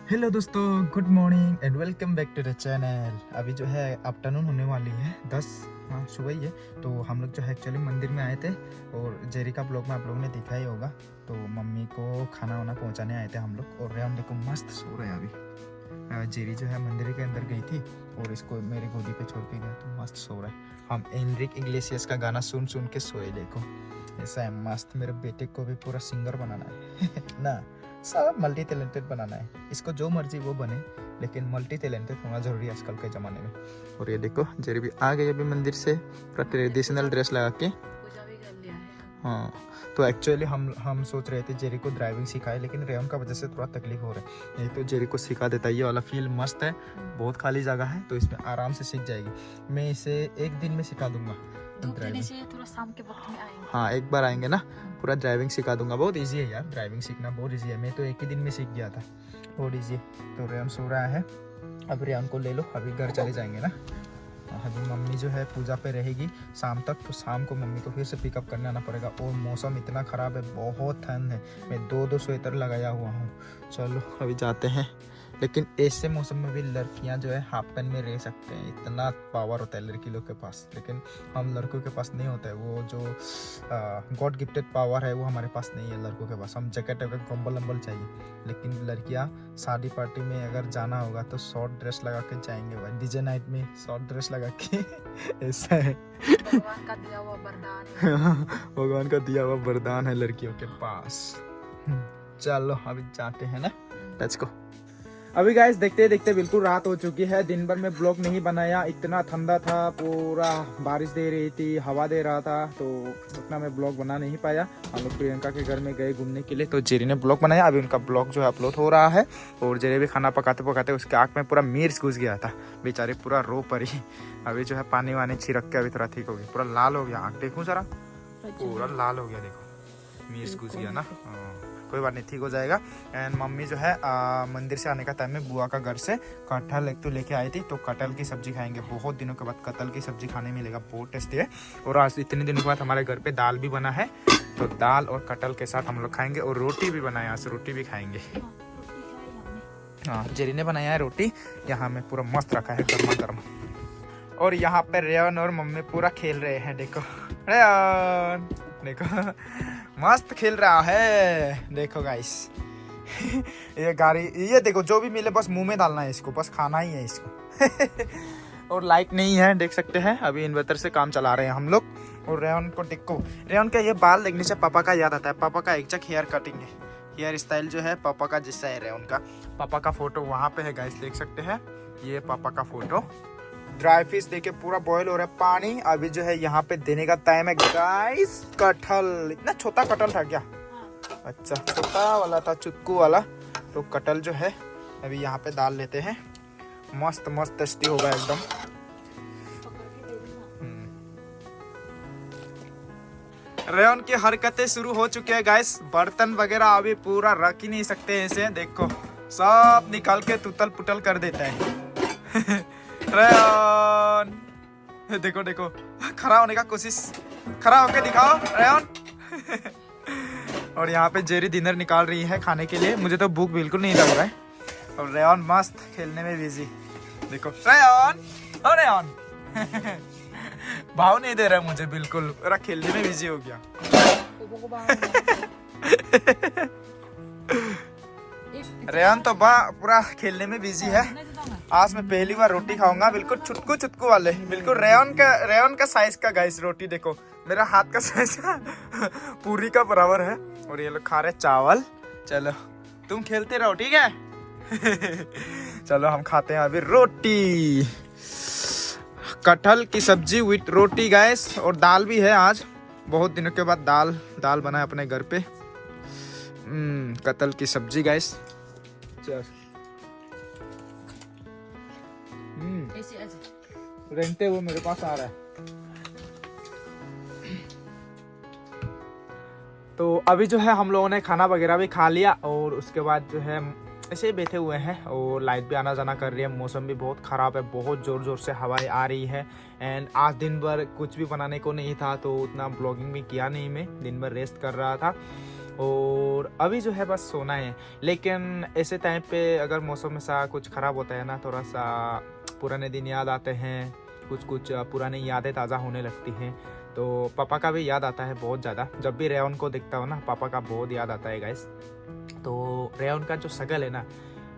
Hello दोस्तों, good morning and welcome back to the channel. अभी जो है आफ्टरनून होने वाली है 10, हाँ सुबह ही है। तो हम लोग जो है एक्चुअली मंदिर में आए थे और जेरी का ब्लॉग में आप लोगों ने देखा ही होगा। तो मम्मी को खाना वाना पहुंचाने आए थे हम लोग और रेहान देखो मस्त सो रहे हैं अभी। जेरी जो है मंदिर के अंदर गई थी और इसको मेरी गोदी पे छोड़ के गया तो मस्त सो रहा है। हम एनरिक इग्लेसियस का गाना सुन सुन के सोए। देखो ऐसा है मस्त। मेरे बेटे को भी पूरा सिंगर बनाना है ना, सब मल्टी टैलेंटेड बनाना है। इसको जो मर्जी वो बने, लेकिन मल्टी टैलेंटेड होना जरूरी है आजकल के ज़माने में। और ये देखो जेरी भी आ गई अभी मंदिर से पूरा ट्रेडिशनल ड्रेस लगा के। हाँ, तो एक्चुअली हम सोच रहे थे जेरी को ड्राइविंग सिखाए, लेकिन रेवन का वजह से थोड़ा तकलीफ हो रहा है। नहीं तो जेरी को सिखा देता। ये वाला फील्ड मस्त है, बहुत खाली जगह है, तो इसमें आराम से सीख जाएगी। मैं इसे एक दिन में सिखा दूंगा ड्राइविंग। थोड़ा शाम के वक्त में आएंगे। हाँ, एक बार आएंगे ना, पूरा ड्राइविंग सिखा दूंगा। बहुत इजी है यार, ड्राइविंग सीखना बहुत इजी है। मैं तो एक ही दिन में सीख गया था, बहुत इजी है। तो रेवन सो रहा है, अब रेवन को ले लो, अभी घर चले जाएंगे ना। अभी मम्मी जो है पूजा पे रहेगी शाम तक, तो शाम को मम्मी को फिर से पिकअप करने आना पड़ेगा। और मौसम इतना ख़राब है, बहुत ठंड है। मैं दो स्वेटर लगाया हुआ हूँ। चलो अभी जाते हैं। लेकिन ऐसे मौसम में भी लड़कियां जो है हाफ पैंट में रह सकते हैं, इतना पावर होता है लड़की लोग के पास। लेकिन हम लड़कों के पास नहीं होता है वो जो गॉड गिफ्टेड पावर है, वो हमारे पास नहीं है लड़कों के पास। हम जैकेट वैकेट कंबल वम्बल चाहिए। लेकिन लड़कियां शादी पार्टी में अगर जाना होगा तो शॉर्ट ड्रेस लगा के जाएंगे भाई, डीजे नाइट में शॉर्ट ड्रेस लगा के ऐसा है। भगवान का दिया हुआ वरदान है। भगवान का दिया हुआ वरदान है लड़कियों के पास। चलो अभी जाते हैं ना, लेट्स गो। अभी गाइस देखते देखते बिल्कुल रात हो चुकी है। दिन भर में ब्लॉग नहीं बनाया, इतना ठंडा था, पूरा बारिश दे रही थी, हवा दे रहा था, तो उतना मैं ब्लॉग बना नहीं पाया। हम लोग प्रियंका के घर में गए घूमने के लिए, तो जेरी ने ब्लॉग बनाया। अभी उनका ब्लॉग जो है अपलोड हो रहा है। और जेरी भी खाना पकाते पकाते उसके आँख में पूरा मिर्च घुस गया था, बेचारे पूरा रो पड़ी। अभी जो है पानी वानी छिड़क के अभी थोड़ा ठीक हो गया, पूरा लाल हो गया आँख। देखूँ जरा, पूरा लाल हो गया, देखो मिर्च घुस गया ना। कोई बात नहीं, ठीक हो जाएगा। एंड मम्मी जो है मंदिर से आने का टाइम में बुआ का घर से कटहल एक तो लेके आई थी, तो कटहल की सब्जी खाएंगे। बहुत दिनों के बाद कटहल की सब्जी खाने मिलेगा, बहुत टेस्टी है। और आज इतने दिनों के बाद हमारे घर पे दाल भी बना है, तो दाल और कटहल के साथ हम लोग खाएंगे। और रोटी भी बनाया, आज रोटी भी खाएंगे। हाँ, जेरी ने बनाया है रोटी, यहाँ में पूरा मस्त रखा है गर्मा गर्म। और यहाँ पे रेयन और मम्मी पूरा खेल रहे हैं। देखो रेयन, देखो मस्त खेल रहा है। देखो गाइस ये गाड़ी, ये देखो जो भी मिले बस मुंह में डालना है इसको, बस खाना ही है इसको। और लाइट नहीं है, देख सकते हैं। अभी इन्वर्टर से काम चला रहे हैं हम लोग। और रेयन को देखो, रेयन का ये बाल देखने से पापा का याद आता है। पापा का एग्जैक्ट हेयर कटिंग है, हेयर स्टाइल जो है पापा का जैसा है रेयन का। पापा का फोटो वहाँ पे है गाइस, देख सकते हैं, ये पापा का फोटो। ड्राई फिश देके पूरा बॉईल हो रहा है पानी। अभी जो है यहाँ पे देने का टाइम है गाइस। कटहल, इतना छोटा कटहल था क्या? अच्छा, छोटा वाला था, चुटकू वाला। तो कटहल जो है अभी यहाँ पे डाल लेते हैं। मस्त मस्त टेस्टी होगा एकदम। रेयन की हरकतें शुरू हो चुकी है गाइस। बर्तन वगैरह अभी पूरा रख ही नहीं सकते ऐसे, देखो सब निकाल के तुतल पुतल कर देता है। रेयन देखो देखो, खड़ा होने का कोशिश, खड़ा होके दिखाओ रेयन। और यहाँ पे जेरी डिनर निकाल रही है खाने के लिए। मुझे तो भूख बिल्कुल नहीं लग रहा है। और रेयन मस्त खेलने में बिजी। देखो रेयन, ओ रेयन भाव नहीं दे रहा मुझे बिल्कुल, पूरा खेलने में बिजी हो गया। रेयन तो पूरा खेलने में बिजी है। आज मैं पहली बार रोटी खाऊंगा, बिल्कुल चुटकू चुटकू वाले, बिल्कुल रेयन का साइज का गाइस रोटी। देखो मेरा हाथ का साइज पूरी का बराबर है। और ये लोग खा रहे चावल। चलो तुम खेलते रहो, ठीक है। चलो हम खाते हैं अभी रोटी, कटहल की सब्जी विथ रोटी गाइस। और दाल भी है आज, बहुत दिनों के बाद दाल बना है अपने घर पे। कटहल की सब्जी गाइस। रेंगते वो मेरे पास आ रहा है। तो अभी जो है हम लोगों ने खाना वगैरह भी खा लिया और उसके बाद जो है ऐसे ही बैठे हुए हैं। और लाइट भी आना जाना कर रही है, मौसम भी बहुत ख़राब है, बहुत ज़ोर ज़ोर से हवाएं आ रही है। एंड आज दिन भर कुछ भी बनाने को नहीं था, तो उतना ब्लॉगिंग भी किया नहीं, मैं दिन भर रेस्ट कर रहा था। और अभी जो है बस सोना है। लेकिन ऐसे टाइम पे अगर मौसम ऐसा कुछ ख़राब होता है ना, थोड़ा सा पुराने दिन याद आते हैं, कुछ कुछ पुरानी यादें ताज़ा होने लगती हैं। तो पापा का भी याद आता है बहुत ज़्यादा। जब भी रेयन को देखता हूँ ना, पापा का बहुत याद आता है गाइस। तो रेयन का जो शकल है ना,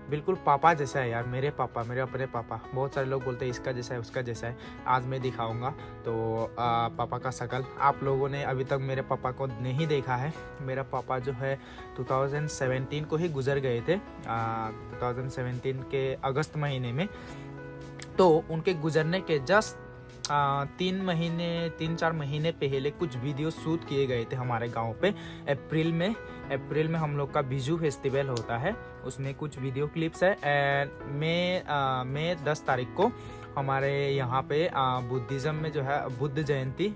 बिल्कुल पापा जैसा है यार, मेरे पापा, मेरे अपने पापा। बहुत सारे लोग बोलते हैं इसका जैसा है, उसका जैसा है। आज मैं दिखाऊंगा तो पापा का शकल। आप लोगों ने अभी तक मेरे पापा को नहीं देखा है। मेरा पापा जो है 2017 को ही गुजर गए थे, 2017 के अगस्त महीने में। तो उनके गुजरने के जस्ट 3-4 महीने पहले कुछ वीडियो शूट किए गए थे हमारे गांव पे। अप्रैल में हम लोग का बिजू फेस्टिवल होता है, उसमें कुछ वीडियो क्लिप्स है। एंड मई 10 तारीख को हमारे यहाँ पे बुद्धिज़्म में जो है बुद्ध जयंती,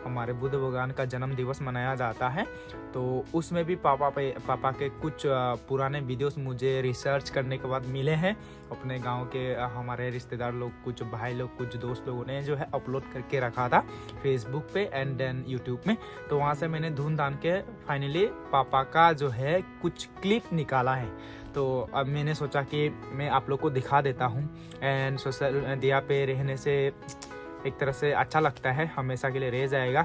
हमारे बुद्ध भगवान का जन्म दिवस मनाया जाता है। तो उसमें भी पापा के कुछ पुराने वीडियोस मुझे रिसर्च करने के बाद मिले हैं। अपने गांव के हमारे रिश्तेदार लोग, कुछ भाई लोग, कुछ दोस्त लोगों ने जो है अपलोड करके रखा था फेसबुक पे एंड देन यूट्यूब में। तो वहाँ से मैंने ढूंढ के फाइनली पापा का जो है कुछ क्लिप निकाला है। तो अब मैंने सोचा कि मैं आप लोग को दिखा देता हूँ। एंड सोशल मीडिया पे रहने से एक तरह से अच्छा लगता है, हमेशा के लिए रह जाएगा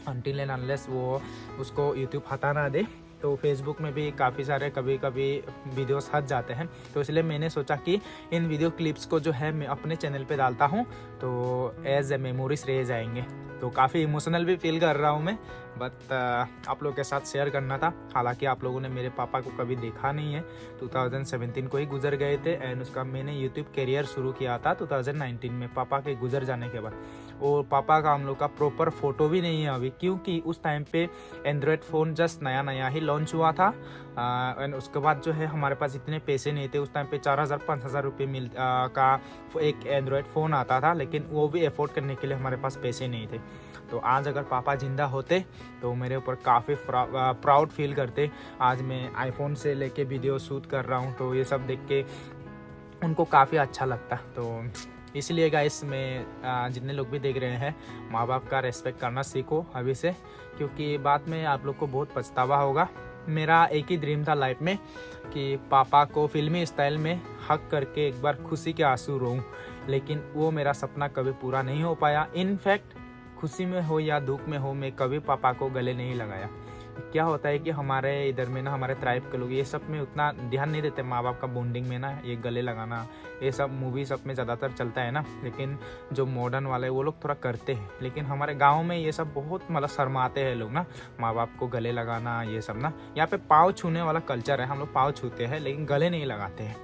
अनटिल एंड अनलेस वो उसको यूट्यूब हटा ना दे। तो फेसबुक में भी काफ़ी सारे कभी कभी वीडियोस हट जाते हैं, तो इसलिए मैंने सोचा कि इन वीडियो क्लिप्स को जो है मैं अपने चैनल पे डालता हूँ, तो एज ए मेमोरीज रह जाएंगे। तो काफ़ी इमोशनल भी फील कर रहा हूँ मैं, बट आप लोगों के साथ शेयर करना था। हालांकि आप लोगों ने मेरे पापा को कभी देखा नहीं है, 2017 को ही गुजर गए थे। एंड उसका मैंने यूट्यूब करियर शुरू किया था 2019 में पापा के गुजर जाने के बाद। और पापा का हम लोग का प्रॉपर फ़ोटो भी नहीं है अभी, क्योंकि उस टाइम पे एंड्रॉयड फ़ोन जस्ट नया ही लॉन्च हुआ था। एंड उसके बाद जो है हमारे पास इतने पैसे नहीं थे। उस टाइम पे 4,000-5,000 रुपये का एक एंड्रॉयड फ़ोन आता था, लेकिन वो भी अफोर्ड करने के लिए हमारे पास पैसे नहीं थे। तो आज अगर पापा ज़िंदा होते तो मेरे ऊपर काफ़ी प्राउड फील करते। आज मैं आईफोन से लेके वीडियो शूट कर रहा हूँ, तो ये सब देख के उनको काफ़ी अच्छा लगता। तो इसलिए गाइस, मैं जितने लोग भी देख रहे हैं, माँ बाप का रेस्पेक्ट करना सीखो अभी से, क्योंकि बाद में आप लोग को बहुत पछतावा होगा। मेरा एक ही ड्रीम था लाइफ में कि पापा को फिल्मी स्टाइल में हक करके एक बार खुशी के आंसू रोऊं, लेकिन वो मेरा सपना कभी पूरा नहीं हो पाया। इनफैक्ट खुशी में हो या दुख में हो, मैं कभी पापा को गले नहीं लगाया। क्या होता है कि हमारे इधर में ना, हमारे ट्राइब के लोग ये सब में उतना ध्यान नहीं देते, माँ बाप का बॉन्डिंग में ना, ये गले लगाना ये सब मूवी सब में ज़्यादातर चलता है ना। लेकिन जो मॉडर्न वाले वो लोग थोड़ा करते हैं, लेकिन हमारे गांव में ये सब बहुत मतलब शर्माते हैं लोग ना, माँ बाप को गले लगाना ये सब ना। यहाँ पे पाँव छूने वाला कल्चर है, हम लोग पाँव छूते हैं लेकिन गले नहीं लगाते हैं।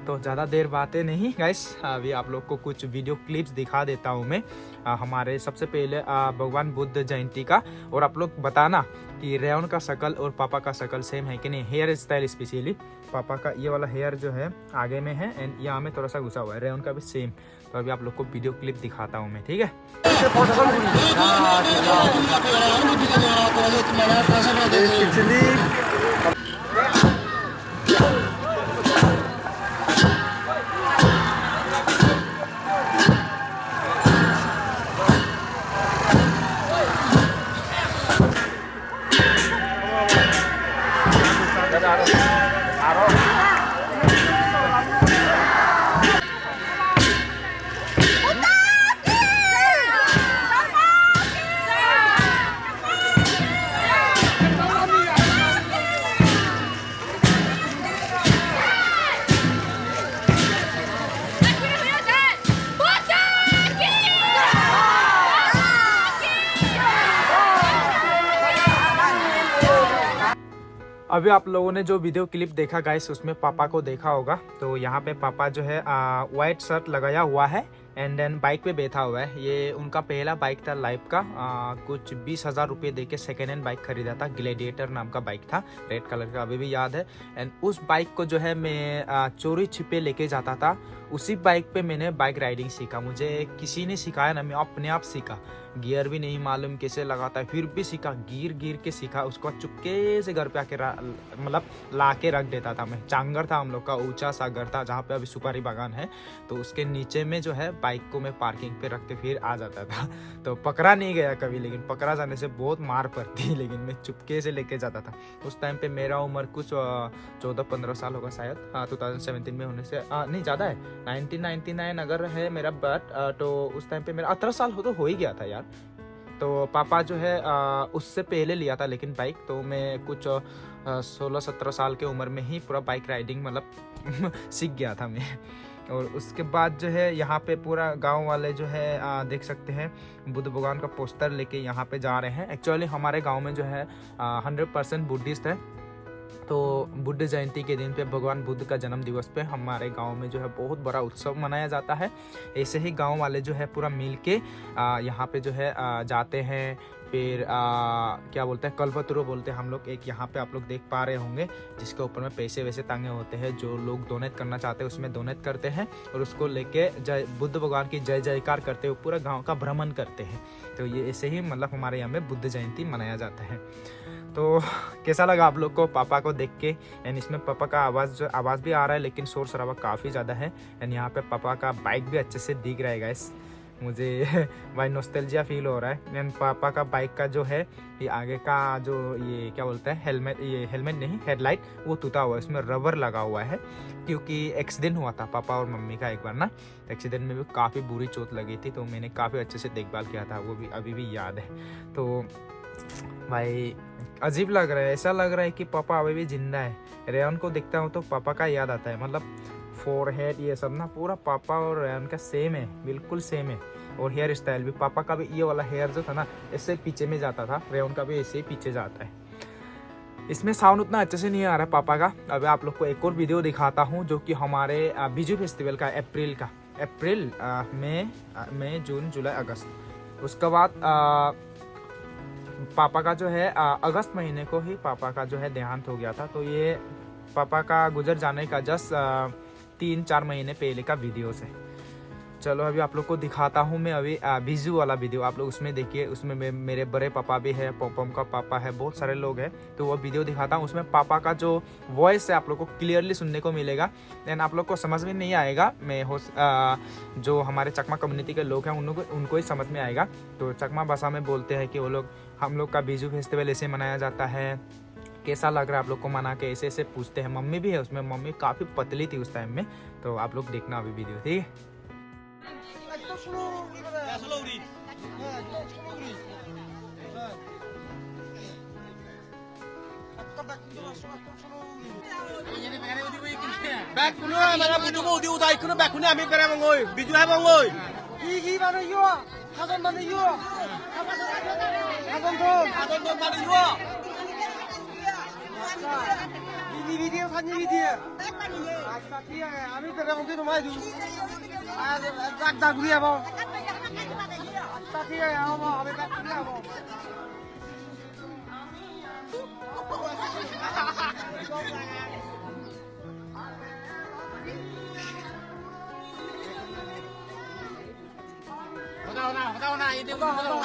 तो ज़्यादा देर बातें नहीं गाइस, अभी आप लोग को कुछ वीडियो क्लिप्स दिखा देता हूँ मैं हमारे सबसे पहले भगवान बुद्ध जयंती का। और आप लोग बताना कि रेयन का शकल और पापा का शकल सेम है कि नहीं। हेयर स्टाइल स्पेशली पापा का ये वाला हेयर जो है आगे में है एंड यहाँ में थोड़ा सा घुसा हुआ है, रेयन का भी सेम। तो अभी आप लोग को वीडियो क्लिप दिखाता हूँ मैं, ठीक है। अभी आप लोगों ने जो वीडियो क्लिप देखा गाइस, उसमें पापा को देखा होगा। तो यहाँ पे पापा जो है वाइट शर्ट लगाया हुआ है एंड देन बाइक पे बैठा हुआ है। ये उनका पहला बाइक था लाइफ का। कुछ 20,000 रुपये दे के सेकेंड हैंड बाइक खरीदा था, ग्लैडिएटर नाम का बाइक था, रेड कलर का, अभी भी याद है। एंड उस बाइक को जो है मैं चोरी छिपे लेके जाता था। उसी बाइक पे मैंने बाइक राइडिंग सीखा, मुझे किसी ने सिखाया ना, मैं अपने आप सीखा। गियर भी नहीं मालूम कैसे लगाता है, फिर भी सीखा, गिर गिर के सीखा। उसको चुपके से घर पे आके मतलब ला के रख देता था मैं। चांगर था हम लोग का, ऊंचा सा घर था जहाँ पे अभी सुपारी बागान है, तो उसके नीचे में जो है बाइक को मैं पार्किंग पे रख के फिर आ जाता था। तो पकड़ा नहीं गया कभी, लेकिन पकड़ा जाने से बहुत मार पड़ती, लेकिन मैं चुपके से लेके जाता था। उस टाइम पे मेरा उम्र कुछ 14-15 साल होगा शायद, हाँ 2017 में होने से नहीं ज़्यादा है, 1999 अगर है मेरा बर्थ, तो उस टाइम पे मेरा 18 साल हो ही गया था यार। तो पापा जो है उससे पहले लिया था लेकिन बाइक, तो मैं कुछ 16-17 साल के उम्र में ही पूरा बाइक राइडिंग मतलब सीख गया था मैं। और उसके बाद जो है यहाँ पे पूरा गांव वाले जो है देख सकते हैं बुद्ध भगवान का पोस्टर लेके यहाँ पे जा रहे हैं। एक्चुअली हमारे गांव में जो है 100% बुद्धिस्ट है, तो बुद्ध जयंती के दिन पे भगवान बुद्ध का जन्म दिवस पे हमारे गांव में जो है बहुत बड़ा उत्सव मनाया जाता है। ऐसे ही गांव वाले जो है पूरा मिल के यहाँ पे जो है जाते हैं। फिर क्या बोलते हैं, कल्पतरू बोलते हैं हम लोग, एक यहाँ पे आप लोग देख पा रहे होंगे जिसके ऊपर में पैसे वैसे टांगे होते हैं। जो लोग डोनेट करना चाहते हैं उसमें डोनेट करते हैं और उसको लेके जय बुद्ध भगवान की जय जयकार करते हुए पूरा गाँव का भ्रमण करते हैं। तो ये ऐसे ही मतलब हमारे यहाँ में बुद्ध जयंती मनाया जाता है। तो कैसा लगा आप लोग को पापा को देख के? एंड इसमें पापा का आवाज़ भी आ रहा है, लेकिन शोर शराबा काफ़ी ज़्यादा है। एंड यहाँ पे पापा का बाइक भी अच्छे से दिख रहा है गाइस, मुझे भाई नॉस्टैल्जिया फील हो रहा है। एंड पापा का बाइक का जो है ये आगे का जो ये क्या बोलते हैं हेलमेट, ये हेलमेट नहीं हेडलाइट, वो टूटा हुआ है, उसमें रबर लगा हुआ है क्योंकि एक्सीडेंट हुआ था पापा और मम्मी का एक बार ना। एक्सीडेंट में भी काफ़ी बुरी चोट लगी थी, तो मैंने काफ़ी अच्छे से देखभाल किया था, वो भी अभी भी याद है। तो भाई अजीब लग रहा है, ऐसा लग रहा है कि पापा अभी भी जिंदा है। रेयन को देखता हूँ तो पापा का याद आता है, मतलब फोरहेड ये सब ना पूरा पापा और रेयन का सेम है, बिल्कुल सेम है। और हेयर स्टाइल भी पापा का भी ये वाला हेयर जो था ना ऐसे पीछे में जाता था, रेयन का भी ऐसे ही पीछे जाता है। इसमें साउंड उतना अच्छे से नहीं आ रहा है पापा का। अभी आप लोग को एक और वीडियो दिखाता हूँ जो कि हमारे बिजू फेस्टिवल का अप्रैल मई जून जुलाई अगस्त, उसके बाद पापा का जो है अगस्त महीने को ही पापा का जो है देहांत हो गया था। तो ये पापा का गुजर जाने का जस्ट 3-4 महीने पहले का वीडियो है। चलो अभी आप लोग को दिखाता हूँ मैं अभी बिजू वाला वीडियो, आप लोग उसमें देखिए। उसमें मेरे बड़े पापा भी है, पॉपम का पापा है, बहुत सारे लोग हैं। तो वो वीडियो दिखाता हूँ, उसमें पापा का जो वॉइस है आप लोग को क्लियरली सुनने को मिलेगा। देन आप लोग को समझ में नहीं आएगा, जो हमारे चकमा कम्युनिटी के लोग हैं उनको ही समझ में आएगा। तो चकमा भाषा में बोलते हैं कि वो लोग हम लोग का बिजू फेस्टिवल ऐसे मनाया जाता है, कैसा लग रहा है आप लोग को मना के, ऐसे ऐसे पूछते हैं। मम्मी भी है उसमें, मम्मी काफ़ी पतली थी उस टाइम में। तो आप लोग देखना अभी वीडियो, ठीक है। Back kuno mana buju mau diutai kuno back kuno ambil pera mongoi biju hai mongoi Gigi mana yo Hasan mana yo Hasan adon mana yo Ini video tanya video Tapi ya ambil pera mungkin rumah itu Dak dak dia bang Tapi ya bang ambil dak dia bang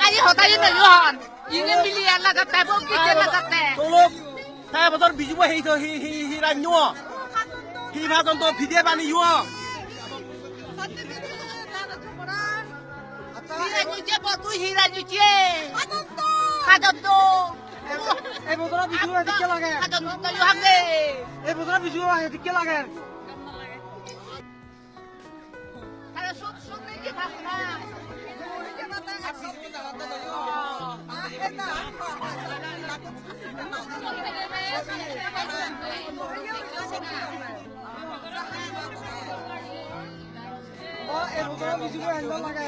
Ayo hotai itu Yohan. Ini pilihan lah kata, bukan kita lah kata. tolong saya betul biju mau hi hi ranyo hi ma ton to video bani yo Hira nyuci apa tu hira nyuci? Kadam tu. betul video ada dikit lagi Kadam tu tu Yohan deh. betul video ada dikit lagi Kalau sok ni kita pernah. betul video ada lagi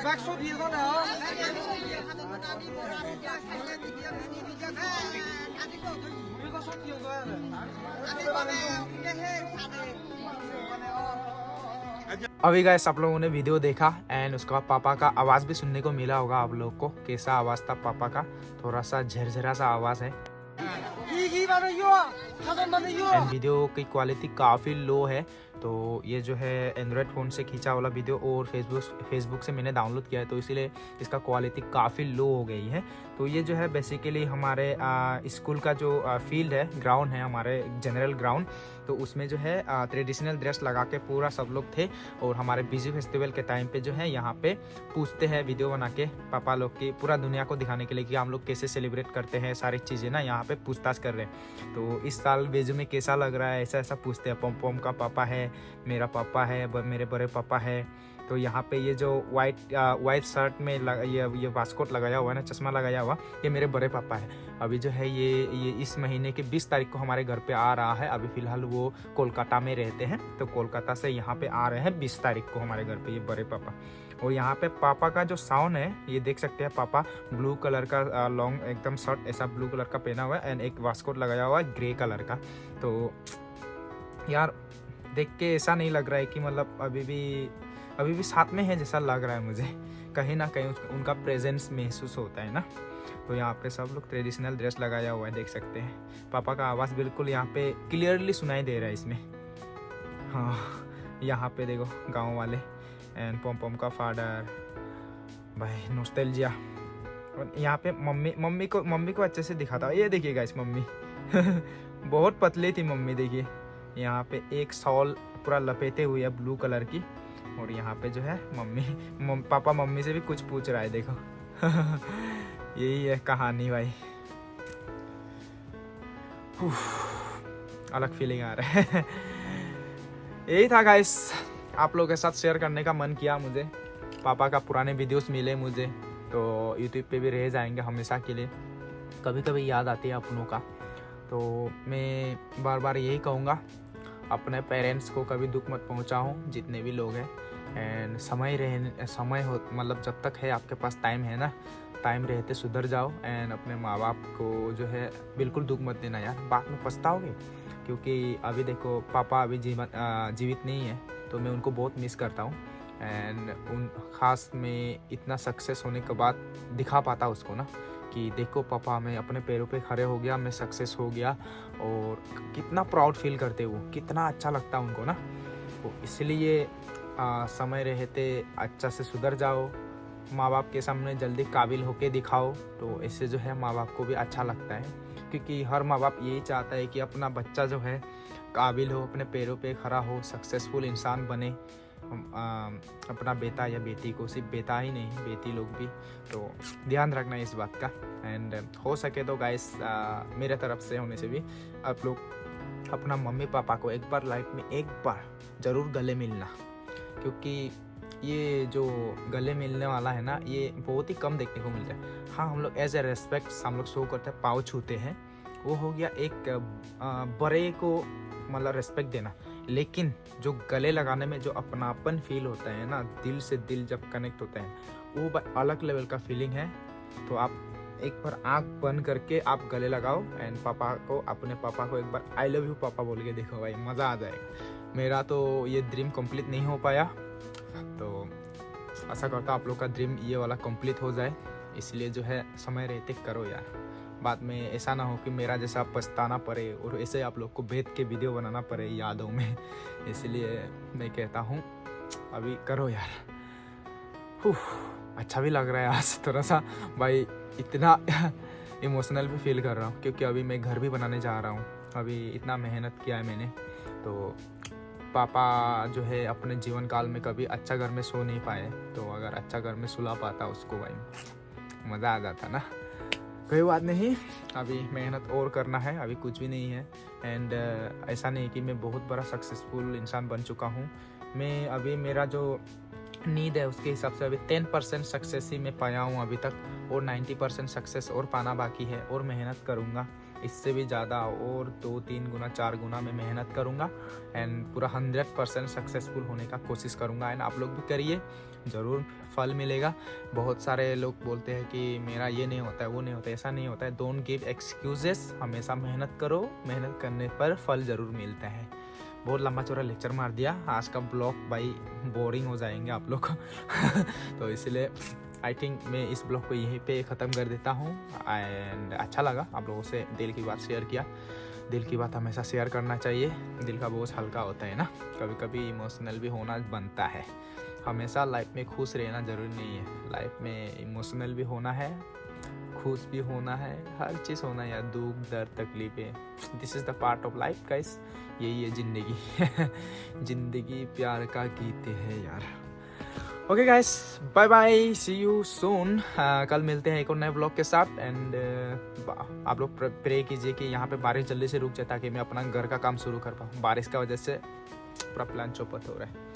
Backshot দিয়ে দাও না backshot দিয়ে দাও अभी guys आप लोगों ने video देखा एंड उसका पापा का आवाज़ भी सुनने को मिला होगा आप लोग को। कैसा आवाज़ था पापा का, थोड़ा सा झरझरा सा आवाज़ है। एंड वीडियो की क्वालिटी काफ़ी लो है, तो ये जो है एंड्रॉयड फ़ोन से खींचा वाला वीडियो और फेसबुक से मैंने डाउनलोड किया है, तो इसीलिए इसका क्वालिटी काफ़ी लो हो गई है। तो ये जो है बेसिकली हमारे स्कूल का जो फील्ड है, ग्राउंड है, हमारे जनरल ग्राउंड, तो उसमें जो है ट्रेडिशनल ड्रेस लगा के पूरा सब लोग थे और हमारे बिजी फेस्टिवल के टाइम पे जो है यहाँ पे पूछते हैं वीडियो बना के पापा लोग की, पूरा दुनिया को दिखाने के लिए कि हम लोग कैसे सेलिब्रेट करते हैं, सारी चीज़ें ना यहाँ पे पूछताछ कर रहे हैं। तो इस साल बेजू में कैसा लग रहा है, ऐसा ऐसा पूछते हैं। पम पम का पापा है, मेरा पापा है, मेरे बड़े पापा है। तो यहाँ पे ये जो वाइट शर्ट में ये वास्कोट लगाया हुआ है ना, चश्मा लगाया हुआ, ये मेरे बड़े पापा है। अभी जो है ये इस महीने के 20 तारीख को हमारे घर पे आ रहा है। अभी फ़िलहाल वो कोलकाता में रहते हैं, तो कोलकाता से यहाँ पे आ रहे हैं 20 तारीख को हमारे घर पे ये बड़े पापा। और यहाँ पे पापा का जो साउंड है, ये देख सकते हैं, पापा ब्लू कलर का लॉन्ग एकदम शर्ट ऐसा ब्लू कलर का पहना हुआ है एंड एक वास्कोट लगाया हुआ है ग्रे कलर का। तो यार देख के ऐसा नहीं लग रहा है कि मतलब अभी भी साथ में है जैसा लग रहा है मुझे, कहीं ना कहीं उनका प्रेजेंस महसूस होता है ना। तो यहाँ पे सब लोग ट्रेडिशनल ड्रेस लगाया हुआ है, देख सकते हैं। पापा का आवाज़ बिल्कुल यहाँ पे क्लियरली सुनाई दे रहा है इसमें। हाँ, यहाँ पे देखो गांव वाले एंड पम पम का फादर, भाई नॉस्टैल्जिया। और यहाँ पे मम्मी को अच्छे से दिखाता हूँ। ये देखिएगा इस मम्मी बहुत पतली थी मम्मी, देखिए यहाँ पे एक शॉल पूरा लपेटे हुई है ब्लू कलर की। और यहाँ पे जो है पापा मम्मी से भी कुछ पूछ रहा है, देखो यही है कहानी भाई। अलग फीलिंग आ रहा है। यही था गाइस, आप लोगों के साथ शेयर करने का मन किया मुझे। पापा का पुराने वीडियोस मिले मुझे, तो यूट्यूब पे भी रह जाएंगे हमेशा के लिए। कभी कभी याद आती है अपनों का, तो मैं बार बार यही कहूँगा, अपने पेरेंट्स को कभी दुख मत पहुँचाओ, जितने भी लोग हैं। एंड समय हो, मतलब जब तक है आपके पास टाइम है ना, टाइम रहते सुधर जाओ। एंड अपने माँ बाप को जो है बिल्कुल दुख मत देना यार, बाद में पछताओगे। क्योंकि अभी देखो पापा अभी जीवित नहीं है, तो मैं उनको बहुत मिस करता हूँ। एंड उन ख़ास में इतना सक्सेस होने के बाद दिखा पाता उसको ना, कि देखो पापा मैं अपने पैरों पे खड़े हो गया, मैं सक्सेस हो गया, और कितना प्राउड फील करते वो, कितना अच्छा लगता उनको ना। तो इसलिए समय रहते अच्छा से सुधर जाओ, माँ बाप के सामने जल्दी काबिल होके दिखाओ, तो इससे जो है माँ बाप को भी अच्छा लगता है। क्योंकि हर माँ बाप यही चाहता है कि अपना बच्चा जो है काबिल हो, अपने पैरों पे खड़ा हो, सक्सेसफुल इंसान बने। अपना बेटा या बेटी को, सिर्फ बेटा ही नहीं बेटी लोग भी, तो ध्यान रखना इस बात का। एंड हो सके तो गाइस मेरे तरफ से होने से भी आप लोग अपना मम्मी पापा को एक बार लाइफ में एक बार ज़रूर गले मिलना। क्योंकि ये जो गले मिलने वाला है ना, ये बहुत ही कम देखने को मिलता है। हाँ, हम लोग एज ए रेस्पेक्ट हम लोग शो करते हैं, पाँव छूते हैं, वो हो गया एक बड़े को मतलब रेस्पेक्ट देना। लेकिन जो गले लगाने में जो अपनापन फील होता है ना, दिल से दिल जब कनेक्ट होता है, वो अलग लेवल का फीलिंग है। तो आप एक बार आँख बंद करके आप गले लगाओ एंड पापा को, अपने पापा को एक बार आई लव यू पापा बोल के देखो भाई, मज़ा आ जाएगा। मेरा तो ये ड्रीम कंप्लीट नहीं हो पाया, तो आशा करता आप लोग का ड्रीम ये वाला कंप्लीट हो जाए। इसलिए जो है समय रहते करो यार, बाद में ऐसा ना हो कि मेरा जैसा पछताना पड़े और ऐसे आप लोग को भेद के वीडियो बनाना पड़े यादों में। इसलिए मैं कहता हूँ अभी करो यार। अच्छा भी लग रहा है आज थोड़ा सा भाई, इतना इमोशनल भी फील कर रहा हूँ, क्योंकि अभी मैं घर भी बनाने जा रहा हूँ। अभी इतना मेहनत किया है मैंने, तो पापा जो है अपने जीवन काल में कभी अच्छा घर में सो नहीं पाए, तो अगर अच्छा घर में सुला पाता उसको भाई मज़ा आ जाता ना। कोई बात नहीं, अभी मेहनत और करना है, अभी कुछ भी नहीं है। एंड ऐसा नहीं कि मैं बहुत बड़ा सक्सेसफुल इंसान बन चुका हूँ। मैं अभी मेरा जो नीड है उसके हिसाब से अभी 10% सक्सेस ही मैं पाया हूँ अभी तक, और 90% सक्सेस और पाना बाकी है। और मेहनत करूँगा इससे भी ज़्यादा, और 2, 3 गुना 4 गुना मैं मेहनत करूँगा एंड पूरा 100% सक्सेसफुल होने का कोशिश करूँगा। एंड आप लोग भी करिए, ज़रूर फल मिलेगा। बहुत सारे लोग बोलते हैं कि मेरा ये नहीं होता है, वो नहीं होता है, ऐसा नहीं होता है। डोंट गिव एक्सक्यूजेस, हमेशा मेहनत करो, मेहनत करने पर फल ज़रूर मिलता है। बहुत लंबा चौड़ा लेक्चर मार दिया। आज का ब्लॉग भाई बोरिंग हो जाएंगे आप लोग तो इसलिए आई थिंक मैं इस ब्लॉग को यहीं पे ख़त्म कर देता हूँ। एंड अच्छा लगा आप लोगों से दिल की बात शेयर किया। दिल की बात हमेशा शेयर करना चाहिए, दिल का बोझ हल्का होता है ना, कभी कभी इमोशनल भी होना बनता है। हमेशा लाइफ में खुश रहना ज़रूरी नहीं है, लाइफ में इमोशनल भी होना है, खुश भी होना है, हर चीज़ होना है यार, दुख दर्द तकलीफें, this is the part of life guys, यही है ज़िंदगी ज़िंदगी प्यार का गीत है यार। Okay guys, bye bye, see you soon. कल मिलते हैं एक और नए ब्लॉग के साथ। एंड आप लोग प्रे कीजिए कि यहाँ पे बारिश जल्दी से रुक जाए ताकि मैं अपना घर का काम शुरू कर पाऊँ। बारिश का वजह से पूरा प्लान चौपट हो रहा है।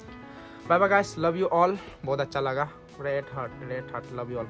Bye bye guys, love you all. बहुत अच्छा लगा, red heart love you all.